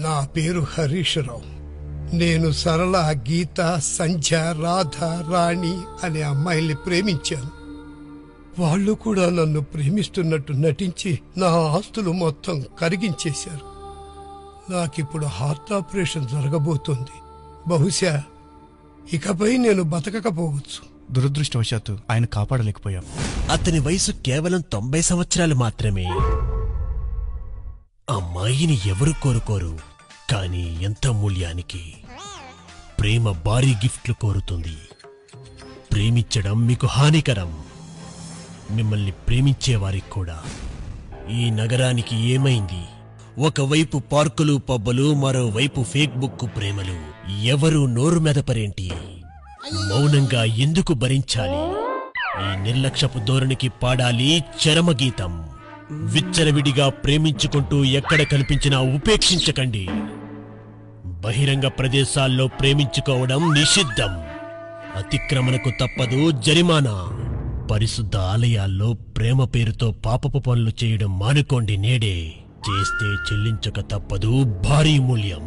నా పేరు హరీశ్రావు. నేను సరళ, గీత, సంధ్య, రాధ, రాణి అనే అమ్మాయిల్ని ప్రేమించాను. వాళ్ళు కూడా నన్ను ప్రేమిస్తున్నట్టు నటించి నా ఆస్తులు మొత్తం కరిగించేశారు. నాకిప్పుడు హార్ట్ ఆపరేషన్ జరగబోతోంది. బహుశా ఇకపై నేను బతకకపోవచ్చు. దురదృష్టవశాత్తు ఆయన కాపాడలేకపోయాం. అతని వయసు కేవలం 90 సంవత్సరాలు మాత్రమే. అమ్మాయిని ఎవరు కోరుకోరు, కానీ ఎంత మూల్యానికి? ప్రేమ భారీ గిఫ్ట్లు కోరుతుంది. ప్రేమించడం మీకు హానికరం. మిమ్మల్ని ప్రేమించేవారికి కూడా. ఈ నగరానికి ఏమైంది? ఒకవైపు పార్కులు, పబ్బులు, మరోవైపు ఫేస్బుక్ ప్రేమలు. ఎవరు నోరు మెదపరేంటి? మౌనంగా ఎందుకు భరించాలి? ఈ నిర్లక్ష్యపు ధోరణికి పాడాలి చరమగీతం. విచ్చలవిడిగా ప్రేమించుకుంటూ ఎక్కడ కనిపించినా ఉపేక్షించకండి. బహిరంగ ప్రదేశాల్లో ప్రేమించుకోవడం నిషిద్ధం. అతిక్రమణకు తప్పదు జరిమానా. పరిశుద్ధ ఆలయాల్లో ప్రేమ పేరుతో పాపపు పనులు చేయడం మానుకోండి. నేడే చేస్తే చెల్లించక తప్పదు భారీ మూల్యం.